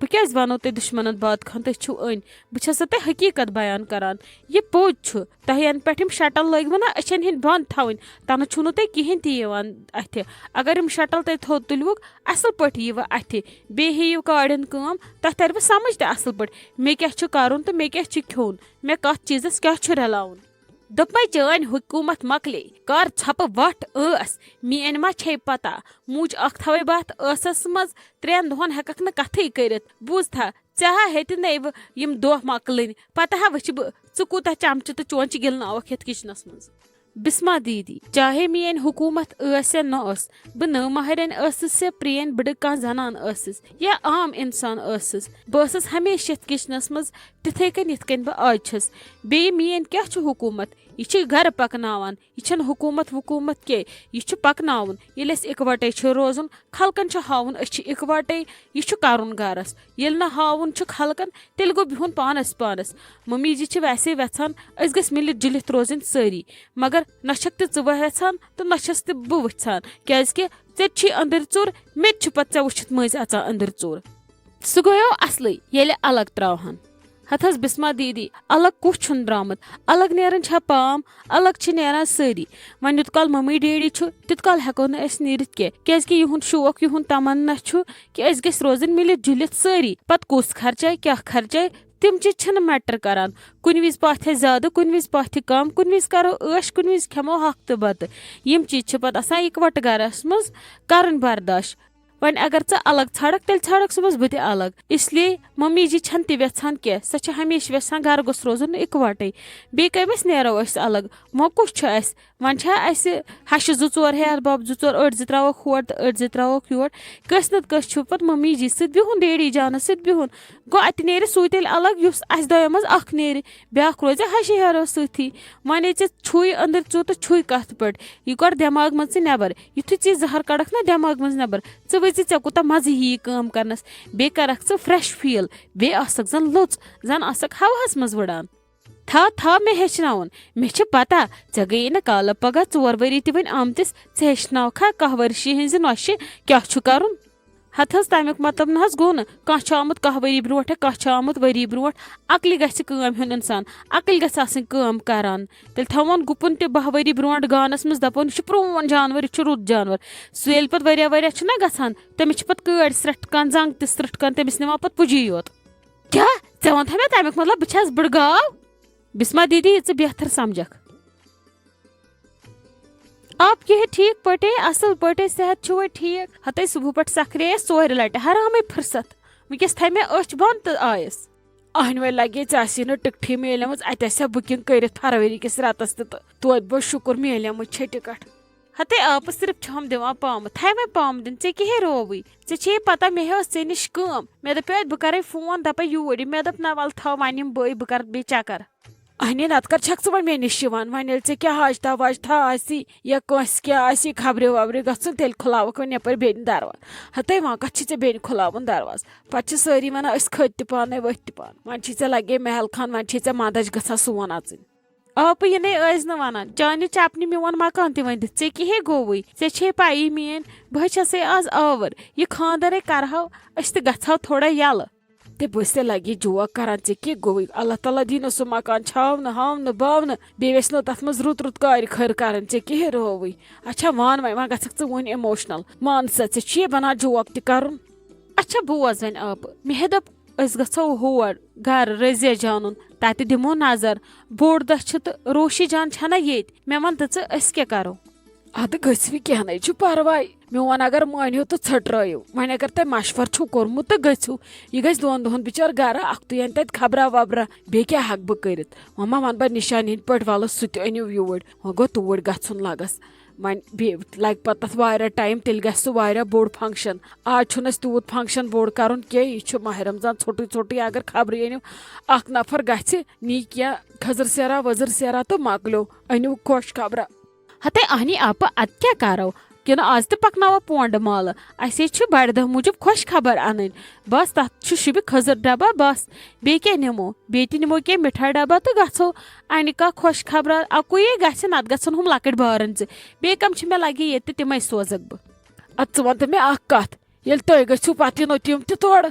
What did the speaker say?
بہٕ کیازِ وَنو تۄہہِ دُشمنن باد خان تُہۍ چھِو أنۍ بہٕ چھَسو تۄہہِ حقیٖقت بیان کران یہِ پوٚز چھُ تۄہہِ یَنہٕ پٮ۪ٹھ یِم شٹل لٲگۍوٕ نا أچھن ہِنٛدۍ بنٛد تھاوٕنۍ تَنہٕ چھُو نہٕ تۄہہِ کِہینۍ تہِ یِوان اَتھِ اگر یِم شٹل تۄہہِ تھوٚد تُلوُکھ اَصٕل پٲٹھۍ ییٖوٕ اَتھِ بیٚیہِ ہیٚیِو کاڑٮ۪ن کٲم تۄہہِ تَرِوٕ سمجھ تہِ اَصٕل پٲٹھۍ مےٚ کیاہ چھُ کرُن تہٕ مےٚ کیاہ چھُ کھیوٚن مےٚ کتھ چیٖزس کیاہ چھُ رلاوُن دوٚپمے چٲنۍ حکوٗمت مۄکلے کر ژھۄپہٕ وٹھ ٲس میٲنۍ ما چھے پتہ موج اکھ تھاوے بہٕ اتھ ٲسس منٛز 3 دۄہن ہیٚککھ نہٕ کتھٕے کٔرِتھ بوٗزتھا ژےٚ ہا ہیٚتہِ نَیوٕ یِم دۄہ مۄکلٕنۍ پتہٕ ہا وٕچھِ بہٕ ژٕ کوٗتاہ چمچہٕ تہٕ چونچہِ گِلناوکھ یتھ کچنس منٛز بسما دیدی چاہے میٲنۍ حکوٗمت ٲس یا نہ ٲس بہٕ نٔو مہرٮ۪ن ٲسٕس یا پرٛٲنۍ بٕڈٕ کانٛہہ زنان ٲسٕس یا عام انسان ٲسٕس بہٕ ٲسٕس ہمیشہِ یتھ کچنس منٛز تِتھے کٔنۍ یِتھ کٔنۍ بہٕ آز چھس بیٚیہِ میٲنۍ کیاہ چھُ حکوٗمت یہِ چھِ گرٕ پکناوان یہِ چھنہٕ حکوٗمت کینٛہہ یہِ چھُ پکناوُن ییٚلہِ أسۍ اِکوٹے چھِ روزُن خلقن چھُ ہاوُن أسۍ چھِ اِکوٹے یہِ چھُ کرُن گرس ییٚلہِ نہٕ ہاوُن چھُ خلقن تیٚلہِ گوٚو بِہُن پانس ممی جی چھِ ویسے ویژھان أسۍ گٔژھۍ مِلِتھ جُلِتھ روزٕنۍ سٲری مگر نہ چھکھ تہِ ژٕ ویژھان تہٕ نہ چھس تہِ بہٕ وٕچھان کیازکہِ ژےٚ تہِ چھُے أنٛدٕرۍ ژوٚر مےٚ تہِ چھُ پتہٕ ژےٚ وٕچھِتھ مٔنٛزۍ اژان أنٛدٕرۍ ژوٚر سُہ گوٚیو اصلٕے ییٚلہِ الگ تراوہن ہتھ حظ بسما دیدی الگ کُس چھُنہٕ درامُت الگ نیران چھا پام الگ چھِ نیران سٲری وۄنۍ یوٗت کال ممی ڈیڈی چھُ تیوٗت کال ہٮ۪کو نہٕ أسۍ نیٖرِتھ کینٛہہ کیازکہِ یِہُنٛد شوق یِہُنٛد تمنا چھُ کہِ أسۍ گٔژھۍ روزٕنۍ مِلِتھ جُلِتھ سٲری پتہٕ کُس خرچاے کیاہ خرچاے تِم چیٖز چھِنہٕ میٹر کران کُنہِ وِزِ پاتھِ زیادٕ کُنہِ وِزِ پاتھِ کم کُنہِ وِزِ کرو عٲش کُنہِ وِزِ کھٮ۪مو ہفتہٕ بتہٕ یِم چیٖز چھِ پتہٕ آسان اِکوٹہٕ گرس منٛز کرٕنۍ برداش وۄنۍ اگر ژٕ الگ ژھانڈکھ تیٚلہِ ژھانڈکھ صُبحس بہٕ تہِ الگ اسلیے ممی جی چھنہٕ تہِ ویژھان کینٛہہ سۄ چھِ ہمیشہِ ویژھان گرٕ گوٚژھ روزُن اِکوٹے بیٚیہِ کٔمِس نیرو أسۍ الگ موقعہٕ چھُ اسہِ وۄنۍ چھا اسہِ ہشہِ 2-4 ہیٚتھ بب 2-4 أڑۍ 2 تراووکھ ہور تہٕ أڑۍ 2 تراووکھ یور کٲنٛسہِ نتہٕ کٲنٛسہِ چھُ پتہٕ ممی جی سۭتۍ بِہُن ڈیڈی جانس سۭتۍ بِہُن گوٚو اتہِ نیرِ سُے تیٚلہِ الگ یُس اسہِ دۄیو منٛز اکھ نیرِ بیاکھ روزِ ہشہِ ہیرو سۭتی وۄنۍ ژےٚ چھُے أنٛدٕرۍ ژوٚر تہٕ چھُے کتھ پٲٹھۍ یہِ کڑ دٮ۪ماغ منٛز ژٕ نٮ۪بر یُتھُے ژٕ زہر کڑکھ نا دٮ۪ماغ منٛز نٮ۪بر ژٕ وٕچھِ ژےٚ کوٗتاہ مزٕ یی کٲم کرنس بیٚیہِ کرکھ ژٕ فرٛٮ۪ش فیٖل بیٚیہِ آسکھ زن لوٚژ زن آسکھ ہوہس منٛز وٕڑان تھا مےٚ ہیٚچھناوُن مےٚ چھِ پتہ ژےٚ گٔیی نہٕ کالہٕ پگاہ 4 ؤری تہِ وۄنۍ آمتِس ژٕ ہیٚچھناوکھا کاہ ؤرشی ہٕنٛزِ نۄشہِ کیاہ چھُ کرُن ہتھ حظ تمیُک مطلب نہ حظ گوٚو نہٕ کانٛہہ چھُ آمُت 1 ؤری برونٛٹھ کانٛہہ چھُ آمُت ؤری برونٛٹھ عقلہِ گژھِ کٲم ہیوٚن انسان عقل گژھِ آسٕنۍ کٲم کران تیٚلہِ تھاوون گُپُن تہِ 12 ؤری برونٛٹھ گانس منٛز دپون یہِ چھُ پرون جانور یہِ چھُ رُت جانور سُہ ییٚلہِ پتہٕ واریاہ چھُنہ گژھان تٔمِس چھِ پتہٕ کٲڑۍ سرٛٹھکان زنٛگ تہِ سرٛٹھکان تٔمِس نِوان پتہٕ پُجی یوت کیاہ ژےٚ ووٚنتھا مےٚ تمیُک مطلب بہٕ چھس بٕڈ گاو بسما دیدی یہِ ژٕ بہتر سمجھکھ آپ کہِ ہے ٹھیٖک پٲٹھۍ اصل پٲٹھۍ صحت چھُوے ٹھیٖک ہتے صبح پٮ۪ٹھ سکرییس 4 لٹہِ حرامٕے فرست وٕنکیٚس تھایہِ مےٚ أچھ بنٛد تہٕ آیس أہنہِ وۄنۍ لگے ژےٚ آسی نہٕ ٹکٹھٕے میلیمٕژ اتہِ آسہِ ہا بُکِنگ کٔرِتھ فروری کِس رٮ۪تس تہِ تہٕ توتہِ بوٚڑ شُکُر میلیمٕژ چھے ٹکٹ ہتے آپہٕ صرف چھِ ہم دِوان پامہٕ تھایہِ وۄنۍ پامہٕ دِنۍ ژےٚ کیٛاہ رووٕے ژےٚ چھے پتہ مےٚ ٲس ژےٚ نِش کٲم مےٚ دپیو بہٕ کرے فون دپے یوٗرۍ مےٚ دوٚپ نہ ول تھاو وۄنۍ یِم بٕے بہٕ کرٕ بیٚیہِ چکر أہنہِ نتہٕ کر چھکھ ژٕ وۄنۍ مےٚ نِش یِوان وۄنۍ ییٚلہِ ژےٚ کیٛاہ حاجتا واجتا آسی یا کٲنٛسہِ کیٛاہ آسی خبرِ وبرِ گژھُن تیٚلہِ کھُلاوکھ وۄنۍ یپٲرۍ بیٚنہِ دروازٕ ہتے وۄنۍ کتھ چھِ ژےٚ بیٚنہِ کھُلاوُن دروازٕ پتہٕ چھِ سٲری ونان أسۍ کھٔتۍ تہِ پانے ؤتھۍ تہِ پانہٕ وۄنۍ چھِ ژےٚ لگے محل خان وۄنۍ چھے ژےٚ مندچ گژھان سون اژٕنۍ آپہٕ یِنَے ٲسۍ نہٕ ونان چانہِ چپنہِ میون مکان تہِ ؤنِتھ ژےٚ کیٛاہ ہے گوٚوٕے ژےٚ چھے پایی میٲنۍ بہٕ چھسے آز آوٕر یہِ خانٛدرے کرہو أسۍ تہِ گژھہو تھوڑا یلہٕ تہِ بہٕ ژےٚ لگی جوک کران ژےٚ کیٛاہ گوٚوٕے اللہ تعالیٰ دی نہٕ سُہ مکان چھاونہٕ ہاونہٕ باونہٕ بیٚیہِ ویٚژھِ نہٕ تتھ منٛز رُت کارِ خٲر کرٕنۍ ژےٚ کیٛاہ رووٕے اچھا وان وۄنۍ گژھکھ ژٕ وُنۍ اِموشنل مان سا ژےٚ چھُے بنان جوک تہِ کرُن اچھا بوز وۄنۍ آپہٕ مےٚ دوٚپ أسۍ گژھو ہور گرٕ رٔضیا جانُن تتہِ دِمو نظر بوٚڑ دۄہ چھُ تہٕ روشی جان چھنا ییٚتہِ مےٚ ون تہٕ ژٕ أسۍ کیٛاہ کرو ادٕ گٔژھوِ کینٛہہ نَے چھُ پرواے میون اگر مٲنِو تہٕ ژھٔٹرٲیِو وۄنۍ اگر تۄہہِ مشور چھُو کوٚرمُت تہٕ گٔژھِو یہِ گژھِ 2 دۄہن بِچار گرٕ اکھ تُہۍ اَنہِ تتہِ خبرا وبرا بیٚیہِ کیٛاہ ہٮ۪کہٕ بہٕ کٔرِتھ وۄنۍ ما ونہٕ بہٕ نِشانہِ ہِنٛدۍ پٲٹھۍ ولہٕ سُہ تہِ أنِو یوٗرۍ وۄنۍ گوٚو توٗرۍ گژھُن لگس وۄنۍ بیٚیہِ لگہِ پتہٕ تتھ واریاہ ٹایم تیٚلہِ گژھِ سُہ واریاہ بوٚڑ فنکشن آز چھُنہٕ اسہِ تیوٗت فنکشن بوٚڑ کرُن کینٛہہ یہِ چھُ ماہِ رمضان ژھوٚٹُے اگر خبرٕ أنِو اکھ نفر گژھِ نی کینٛہہ خٔزٕر سیرا ؤزٕر سیرا تہٕ مۄکلیو أنِو خۄش خبرا ہتے اہنی آپہٕ ادٕ کیٛاہ کرو کِنہٕ آز تہِ پکناوو پونڈٕ مالہٕ اسے چھِ بڑِ دۄہ موٗجوٗب خۄش خبر انٕنۍ بس تتھ چھُ شُبہِ خٔزٕر ڈبہ بس بیٚیہِ کیٛاہ نِمو بیٚیہِ تہِ نِمو کینٛہہ مِٹھاے ڈبہ تہٕ گژھو انہِ کانٛہہ خۄش خبرا اکُے گژھِ نتہٕ گژھن ہُم لۄکٕٹۍ بارٕنۍ 2 بیٚیہِ کم چھِ مےٚ لگے ییٚتہِ تِمے سوزکھ بہٕ ادٕ ژٕ ون تہٕ مےٚ اکھ کتھ ییٚلہِ تُہۍ گٔژھِو پتہٕ یِنو تِم تہِ تورٕ